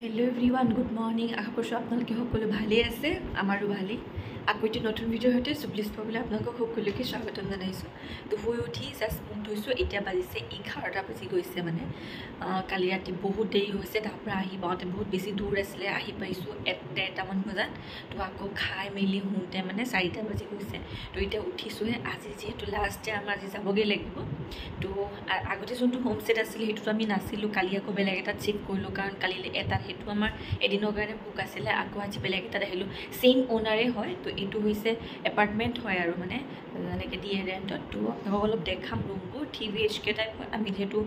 hello everyone good morning आशा करছো আপোনালোকে সকলো ভালে আছে আমাৰো ভালে আকৌ এটি নতুন ভিডিঅ হতে সুপ্লিস পাবলে আপোনালোকক সকলোকে স্বাগতম জনাইছো তো হৈ উঠি জাস্ট মন থৈছো এতিয়া বাজিছে 11টা বাজি গৈছে মানে কালি ৰাতি বহুত দেৰি হৈছে তাৰপৰা আহি পাওঁতে বহুত বেছি দূৰ আছিল আহি পাইছো 1:30 মান বজাত তো আকৌ খাই মেলি হুঁতে মানে 4টা বাজি গৈছে তো এতিয়া উঠিছোহে আজি যেহেতু লাষ্ট ডে আমাৰ আজি যাবগে লাগিব তো আগতে যোনটো হোম সেট আছিল হেতুটো আমি নাছিলো কালি আকৌ বেলেগ এটা চেক কৰিলো কাৰণ কালি এটা হেতু আমাৰ এদিনৰ কাৰণে বুক আছিল আকৌ আজি বেলেগ এটা আহিলো সেম ওনাৰে হয় তো এটো হৈছে এপাৰ্টমেন্ট হয় আৰু মানে এনেকে দিয়ে ৰেন্টত তো অলপ দেখাম ৰুমবোৰ 3BHK টাইপ আমি যেহেতু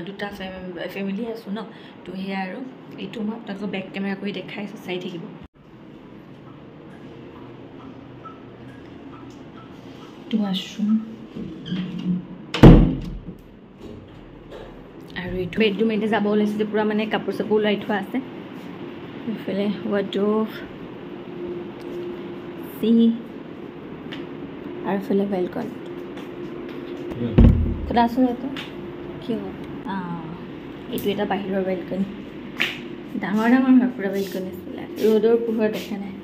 দুটা ফ্যামিলি আছো ন তো হে আৰু এটো মই আপোনাক বেক ক্যামেৰা কৰি দেখাইছো চাই থাকিব তো ওয়াশৰুম আৰু এটো বেডৰুম এতে যাব ওলাইছে পুৰা মানে কাপোৰ সব ওলাই থোৱা আছে ইফালে wardrobe সি আৰু ইফালে বেলকনি ক্লাছ হয়তো কি হয় এইটো এটা বাহিৰৰ বেলকনি ডাঙৰ ডাঙৰ হয় পুৰা বেলকনি আছিল ৰ'দৰ পোহৰ দেখা নাই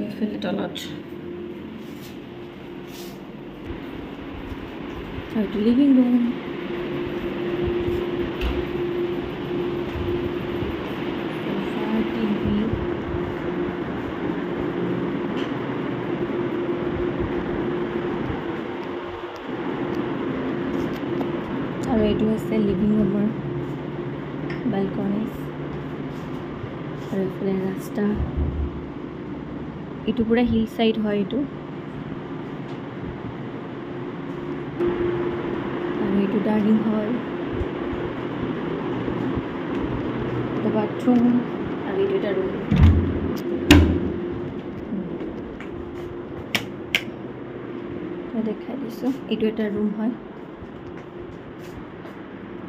ইফালে তলত আৰু লিভিং ৰুম और ये है लिविंग रूम बालकनी और इफाले रास्ता ये पूरा हिल साइड है ये डाइनिंग हॉल बाथरूम और ये रूम देखा दिसो ये रूम है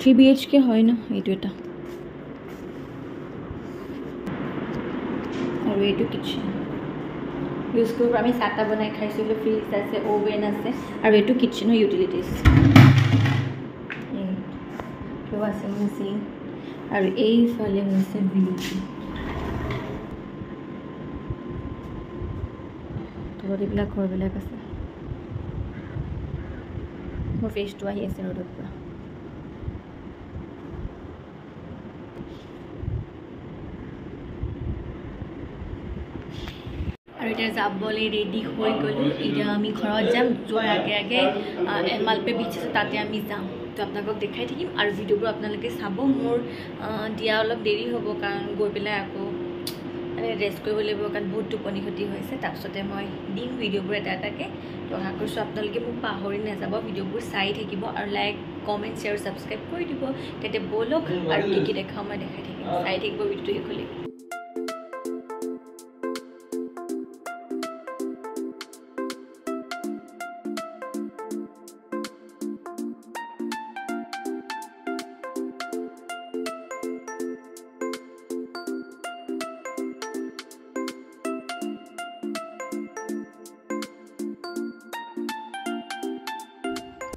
3BHK হয় না এইটো এটা আৰু এইটো কিচেন ইউজ কৰিব আমি সাতা বনাই খাইছিলো ফ্ৰিজ আছে ওভেন আছে আৰু এইটো কিচেনৰ ইউটিলিটিজ তো ৱাশিং মেচিন আৰু এই ফালে হৈছে ভিউ তো এইবিলাক ঘৰবিলাক আছে মোৰ ফেচটো আহি আছে ৰ'দৰ পৰা इधर जाबले रेडी हो गलो इधर आमी घरत जाम जोर आगे आगे एमाल पे बीच से ताते आमी जाम तो आपनाक देखाई থাকিম আৰু ভিডিওবোৰ আপোনালোকে চাব মোৰ দিয়া অলপ দেৰি হ'ব কাৰণ গৈ পেলাই আকৌ মানে ৰেষ্ট কৰিব লাগিব কাৰণ বহুত টোপনি ক্ষতি হৈছে তাৰপিছতে মই দিন ভিডিওবোৰ এটা এটাকে তো আশা কৰিছো আপোনালোকে মোক পাহৰি নাযাব ভিডিওবোৰ চাই থাকিব আৰু লাইক কমেন্ট শেয়াৰ সাবস্ক্ৰাইব কৰি দিব তেতে বলক আৰু কি দেখাও মই দেখাই থাকিম চাই থাকিব ভিডিওটো হেকলে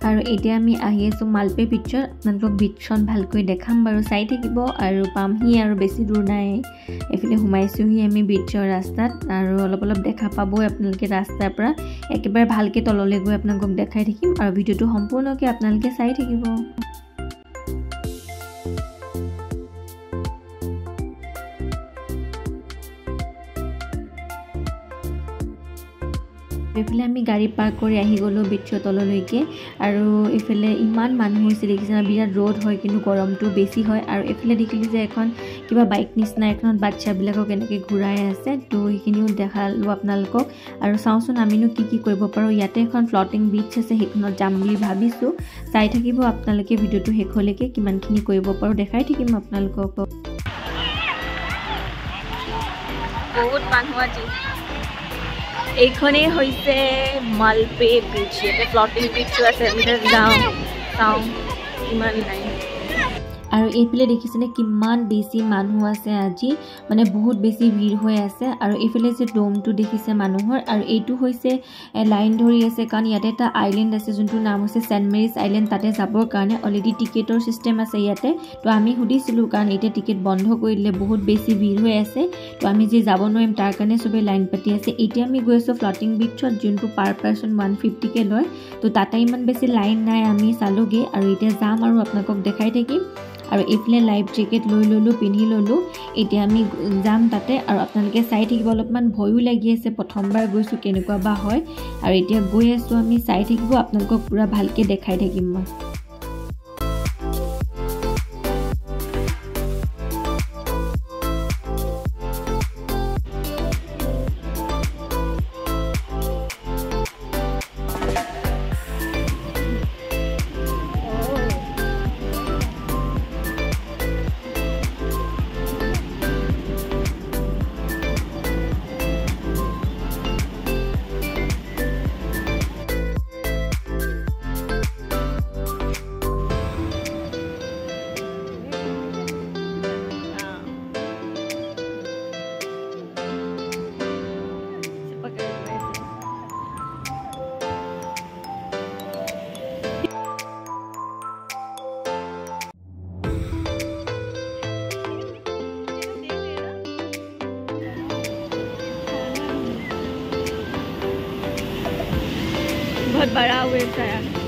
আৰু এতিয়া আমি আহি আছো মালপে পিকচাৰ আপোনালোকক বিচখন ভালকৈ দেখাম বাৰু চাই থাকিব আৰু পামহি আৰু বেছি দূৰ নাই এফালে সোমাইছোহি আমি বিচৰ ৰাস্তাত আৰু অলপ অলপ দেখা পাব আপোনালোকে ৰাস্তাৰ পৰা একেবাৰে ভালকৈ তললৈ গৈ আপোনালোকক দেখাই থাকিম আৰু ভিডিওটো সম্পূৰ্ণকৈ আপোনালোকে চাই থাকিব এফালে আমি গাড়ী পাৰ্ক কৰি আহি গলো বিচৰ তললৈকে আৰু এফালে ইমান মানুহ হৈছে দেখিছেনা বিৰাট ৰ'দ হয় কিন্তু গৰমটো বেছি হয় আৰু এফালে দেখিলি যে এখন কিবা বাইক নিচিনা এখনত বাচ্চাবিলাকক এনেকৈ ঘূৰাই আছে তো সেইখিনিও দেখালো আপোনালোকক আৰু চাওঁচোন আমিনো কি কৰিব পাৰো ইয়াতে এখন ফ্লটিং বিচ আছে সেইখনত যাম বুলি ভাবিছো চাই থাকিব আপোনালোকে ভিডিওটো শেষলৈকে কিমানখিনি কৰিব পাৰো দেখাই থাকিম আপোনালোকক বহুত মানুহ আছে এইখনে হৈছে মালপে বিচ এটা ফ্লটিং বিচ আছে আমি যাও চাও ইমান নাই আৰু এইফালে দেখিছেনে কিমান বেছি মানুহ আছে আজি মানে বহুত বেছি ভিৰ হৈ আছে আৰু এইফালে যে ডোমটো দেখিছে মানুহৰ আৰু এইটো হৈছে লাইন ধৰি আছে কাৰণ ইয়াতে এটা আইলেণ্ড আছে যোনটোৰ নাম হৈছে সেন্ট মেৰিজ আইলেণ্ড তাতে যাবৰ কাৰণে অলৰেডি টিকেটৰ চিষ্টেম আছে ইয়াতে তো আমি সুধিছিলোঁ কাৰণ এতিয়া টিকেট বন্ধ কৰি দিলে বহুত বেছি ভিৰ হৈ আছে তো আমি যে যাব নোৱাৰিম তাৰ কাৰণে সবে লাইন পাতি আছে এতিয়া আমি গৈ আছোঁ ফ্লটিং বিচত যোনটো পাৰ পাৰ্চন 150 কে লয় তো তাতে ইমান বেছি লাইন নাই আমি চালোগে আৰু এতিয়া যাম আৰু আপোনালোকক দেখাই থাকিম আৰু এইফালে লাইফ জেকেট লৈ ললোঁ পিন্ধি ললোঁ এতিয়া আমি যাম তাতে আৰু আপোনালোকে চাই থাকিব অলপমান ভয়ো লাগি আছে প্ৰথমবাৰ গৈছোঁ কেনেকুৱা বা হয় আৰু এতিয়া গৈ আছোঁ আমি চাই থাকিব আপোনালোকক পুৰা ভালকৈ দেখাই থাকিম মই बहुत बड़ा वेव था यार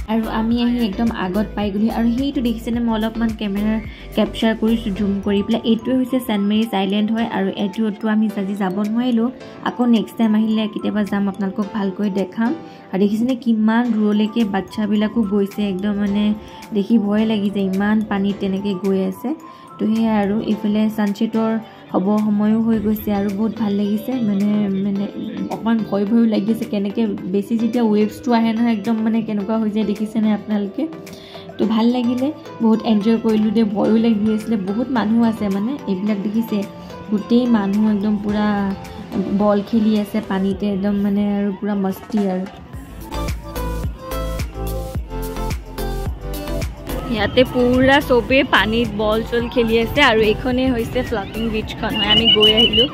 আৰু আমি আহি একদম আগত পাই গ'লো আৰু সেইটো দেখিছেনে মই অলপমান কেমেৰা কেপচাৰ কৰিছোঁ জুম কৰি পেলাই এইটোৱে হৈছে সেন্ট মেৰিজ আইলেণ্ড হয় আৰু এইটোতো আমি আজি যাব নোৱাৰিলোঁ আকৌ নেক্সট টাইম আহিলে কেতিয়াবা যাম আপোনালোকক ভালকৈ দেখাম আৰু দেখিছেনে কিমান দূৰলৈকে বাচ্চাবিলাকো গৈছে একদম মানে দেখি ভয় লাগি যায় ইমান পানীত তেনেকৈ গৈ আছে তো সেয়া আৰু এইফালে ছানছেটৰ হ'ব সময়ো হৈ গৈছে আৰু বহুত ভাল লাগিছে মানে অকণমান ভয়ো লাগিছে কেনেকৈ বেছি যেতিয়া ৱেভছটো আহে নহয় একদম মানে কেনেকুৱা হৈ যায় দেখিছেনে আপোনালোকে তো ভাল লাগিলে বহুত এনজয় কৰিলোঁ দে ভয়ো লাগি আছিলে বহুত মানুহ আছে মানে এইবিলাক দেখিছে গোটেই মানুহ একদম পূৰা বল খেলি আছে পানীতে একদম মানে আৰু পূৰা মস্তি আৰু ইয়াতে পুৰা সবে পানীত বল চল খেলি আছে আৰু এইখনে হৈছে ফ্লটিং বিচখন হয় আমি গৈ আহিলোঁ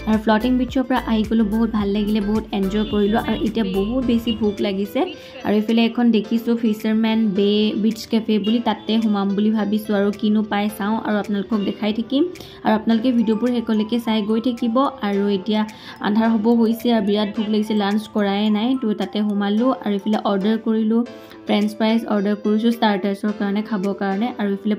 আৰু ফ্লটিং বিচৰ পৰা আহি গ'লোঁ বহুত ভাল লাগিলে বহুত এনজয় কৰিলোঁ আৰু এতিয়া বহুত বেছি ভোক লাগিছে আৰু এইফালে এখন দেখিছোঁ ফিচাৰমেন বে বিচ কেফে বুলি তাতে সোমাম বুলি ভাবিছোঁ আৰু কিনো পাই চাওঁ আৰু আপোনালোকক দেখাই থাকিম আৰু আপোনালোকে ভিডিঅ'বোৰ শেষলৈকে চাই গৈ থাকিব আৰু এতিয়া আন্ধাৰ হ'ব হৈছে আৰু বিৰাট ভোক লাগিছে লাঞ্চ কৰাই নাই তো তাতে সোমালোঁ আৰু এইফালে অৰ্ডাৰ কৰিলোঁ ফ্ৰেঞ্চ ফ্ৰাইজ অৰ্ডাৰ কৰিছোঁ ষ্টাৰ্টাৰ্ছৰ কাৰণে খাবৰ কাৰণে আৰু এইফালে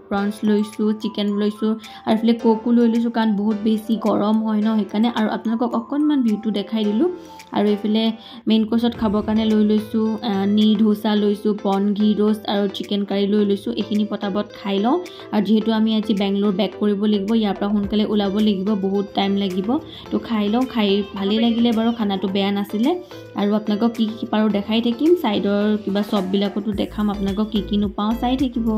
প্ৰনছ লৈছোঁ চিকেন লৈছোঁ আৰু এইফালে কোকো লৈ লৈছোঁ কাৰণ বহুত বেছি গৰম হয় ন সেইকাৰণে আৰু আপোনালোকক অকণমান ভিউটো দেখাই দিলোঁ আৰু এইফালে মেইন কোৰ্ছত খাবৰ কাৰণে লৈ লৈছোঁ নীৰ ধোচা লৈছোঁ পন ঘি ৰোষ্ট আৰু চিকেন কাৰী লৈ লৈছোঁ এইখিনি পটাপট খাই লওঁ আৰু যিহেতু আমি আজি বেংগলোৰ বেক কৰিব লাগিব ইয়াৰ পৰা সোনকালে ওলাব লাগিব বহুত টাইম লাগিব তো খাই লওঁ খাই ভালেই লাগিলে বাৰু খানাটো বেয়া নাছিলে আৰু আপোনালোকক কি কি পাৰোঁ দেখাই থাকিম ছাইডৰ কিবা চববিলাকতো দেখাম আপোনালোকক কি কি নোপাওঁ চাই থাকিব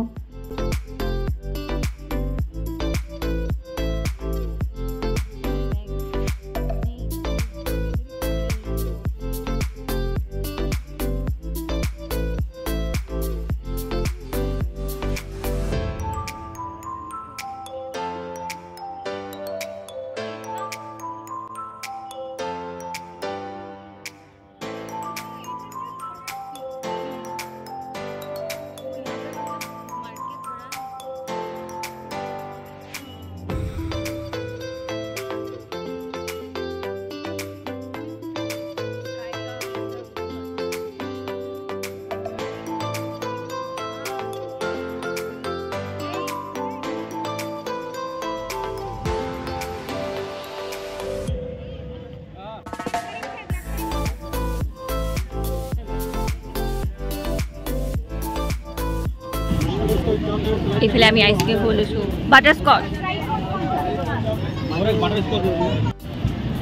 এইফালে আমি আইচক্ৰীম খাব লৈছোঁ বাটাৰস্কচ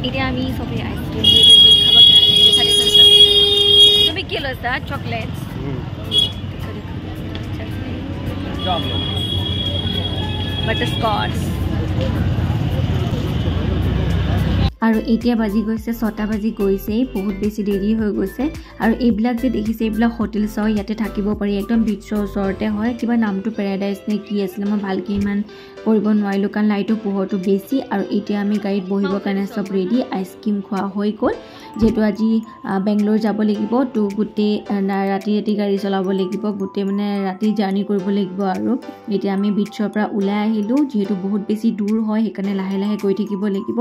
এতিয়া আমি চবেই আইচক্ৰীম খাব কাৰণে তুমি কি লৈছা চকলেট বাটাৰস্কচ আৰু এতিয়া বাজি গৈছে 6টা বাজি গৈছেই বহুত বেছি দেৰি হৈ গৈছে আৰু এইবিলাক যে দেখিছে এইবিলাক হোটেল চাও ইয়াতে থাকিব পাৰি একদম বিচৰ ওচৰতে হয় কিবা নামটো পেৰাডাইজ নে কি আছিল মই ভালকৈ ইমান কৰিব নোৱাৰিলোঁ কাৰণ লাইটৰ পোহৰটো বেছি আৰু এতিয়া আমি গাড়ীত বহিবৰ কাৰণে চব ৰেডি আইচক্ৰীম খোৱা হৈ গ'ল যেহেতু আজি বেংগলোৰ যাব লাগিব তো গোটেই ৰাতি গাড়ী চলাব লাগিব গোটেই মানে ৰাতি জাৰ্ণি কৰিব লাগিব আৰু এতিয়া আমি বিচৰ পৰা ওলাই আহিলোঁ যিহেতু বহুত বেছি দূৰ হয় সেইকাৰণে লাহে লাহে গৈ থাকিব লাগিব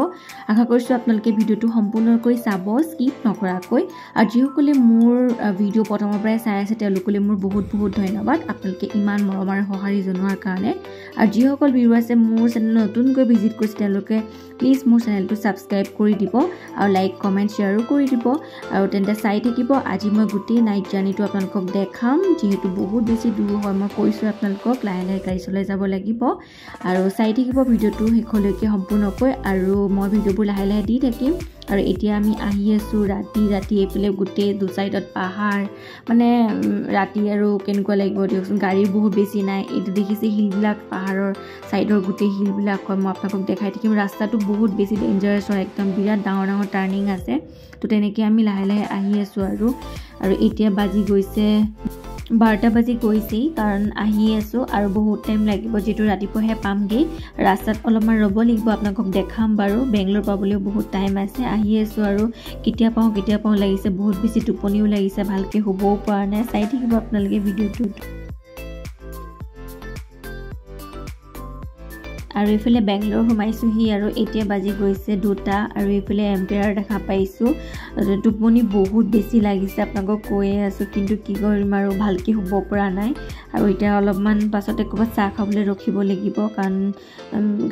আশা কৰিছোঁ আপোনালোকে ভিডিঅ'টো সম্পূৰ্ণকৈ চাব স্কিপ নকৰাকৈ আৰু যিসকলে মোৰ ভিডিঅ' প্ৰথমৰ পৰাই চাই আছে তেওঁলোকলৈ মোৰ বহুত বহুত ধন্যবাদ আপোনালোকে ইমান মৰম আৰু সঁহাৰি জনোৱাৰ কাৰণে আৰু যিসকল ভিডিঅ' আছে মোৰ চেনেল নতুনকৈ ভিজিট কৰিছে তেওঁলোকে প্লিজ মোৰ চেনেলটো ছাবস্ক্ৰাইব কৰি দিব আৰু লাইক কমেণ্ট শ্বেয়াৰো কৰি দিব আৰু তেন্তে চাই থাকিব আজি মই গোটেই নাইট জাৰ্ণিটো আপোনালোকক দেখাম যিহেতু বহুত বেছি দূৰ হয় মই কৈছোঁ আপোনালোকক লাহে লাহে গাড়ী চলাই যাব লাগিব আৰু চাই থাকিব ভিডিঅ'টো শেষলৈকে সম্পূৰ্ণকৈ আৰু মই ভিডিঅ'বোৰ লাহে লাহে দি থাকিম আৰু এতিয়া আমি আহি আছোঁ ৰাতি এইফালে গোটেই দু চাইডত পাহাৰ মানে ৰাতি আৰু কেনেকুৱা লাগিব দিয়কচোন গাড়ী বহুত বেছি নাই এইটো দেখিছে হিলবিলাক পাহাৰৰ চাইডৰ গোটেই হিলবিলাক হয় মই আপোনালোকক দেখাই থাকিম ৰাস্তাটো বহুত বেছি ডেঞ্জাৰাছ হয় একদম বিৰাট ডাঙৰ ডাঙৰ টাৰ্ণিং আছে তো তেনেকৈ আমি লাহে লাহে আহি আছোঁ আৰু এতিয়া বাজি গৈছে 12টা বাজি গৈছেই কাৰণ আহি আছোঁ আৰু বহুত টাইম লাগিব যেটো ৰাতিপুৱাহে পামগৈ ৰাস্তাত অলপমান ৰ'ব লাগিব আপোনালোকক দেখাম বাৰু বেংগলোৰ পাবলৈও বহুত টাইম আছে আহি আছোঁ আৰু কেতিয়া পাওঁ লাগিছে বহুত বেছি টোপনিও লাগিছে ভালকৈ শুবও পৰা নাই চাই থাকিব আপোনালোকে ভিডিঅ'টো আৰু এইফালে বেংগলোৰ সোমাইছোঁহি আৰু এতিয়া বাজি গৈছে 2টা আৰু এইফালে এম্পায়াৰ দেখা পাইছোঁ টোপনি বহুত বেছি লাগিছে আপোনালোকক কৈয়ে আছোঁ কিন্তু কি কৰিম আৰু ভালকৈ শুব পৰা নাই আৰু এতিয়া অলপমান পাছতে ক'ৰবাত চাহ খাবলৈ ৰখিব লাগিব কাৰণ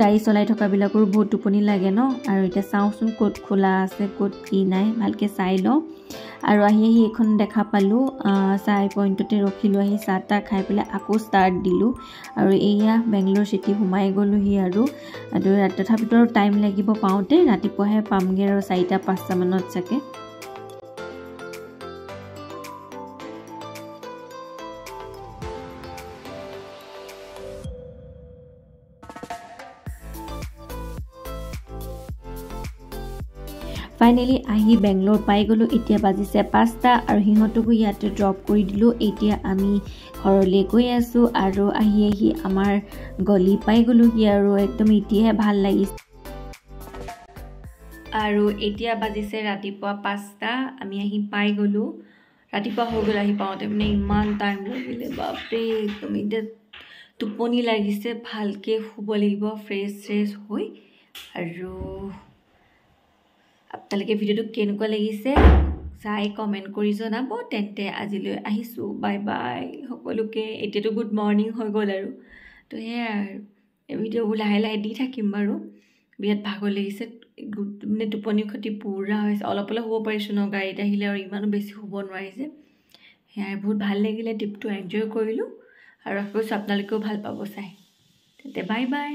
গাড়ী চলাই থকাবিলাকৰো বহুত টোপনি লাগে ন আৰু এতিয়া চাওঁচোন ক'ত খোলা আছে ক'ত কি নাই ভালকৈ চাই লওঁ আৰু আহি এখন দেখা পালোঁ চাই পইণ্টতে ৰখিলোঁ আহি চাহ তাহ খাই পেলাই আকৌ ষ্টাৰ্ট দিলোঁ আৰু এয়া বেংগলোৰ চিটি সোমাই গ'লোহি আৰু তথাপিতো আৰু টাইম লাগিব পাওঁতে ৰাতিপুৱাহে পামগৈ আৰু 4টা-5টা মানত চাগে ফাইনেলি আহি বেংগলোৰ পাই গ'লোঁ এতিয়া বাজিছে 5টা আৰু সিহঁতকো ইয়াতে ড্ৰপ কৰি দিলোঁ এতিয়া আমি ঘৰলৈ গৈ আছোঁ আৰু আহি আমাৰ গলি পাই গ'লোঁহি আৰু একদম এতিয়াহে ভাল লাগিছে আৰু এতিয়া বাজিছে ৰাতিপুৱা 5টা আমি আহি পাই গ'লোঁ ৰাতিপুৱা হৈ গ'ল আহি পাওঁতে মানে ইমান টাইম লাগিলে বাপৰে একদম এতিয়া টোপনি লাগিছে ভালকৈ শুব লাগিব ফ্ৰেছ হৈ আৰু আপোনালোকে ভিডিঅ'টো কেনেকুৱা লাগিছে চাই কমেণ্ট কৰি জনাব তেন্তে আজিলৈ আহিছোঁ বাই বাই সকলোকে এতিয়াতো গুড মৰ্ণিং হৈ গ'ল আৰু তো সেয়াই আৰু এই ভিডিঅ'বোৰ লাহে লাহে দি থাকিম বাৰু বিৰাট ভাগৰ লাগিছে মানে টোপনি খতি পুৰা হৈছে অলপ শুব পাৰিছোঁ ন গাড়ীত আহিলে আৰু ইমানো বেছি শুব নোৱাৰিছে সেয়াই বহুত ভাল লাগিলে ট্ৰিপটো এনজয় কৰিলোঁ আৰু আশা কৰিছোঁ আপোনালোকেও ভাল পাব চাই তেন্তে বাই বাই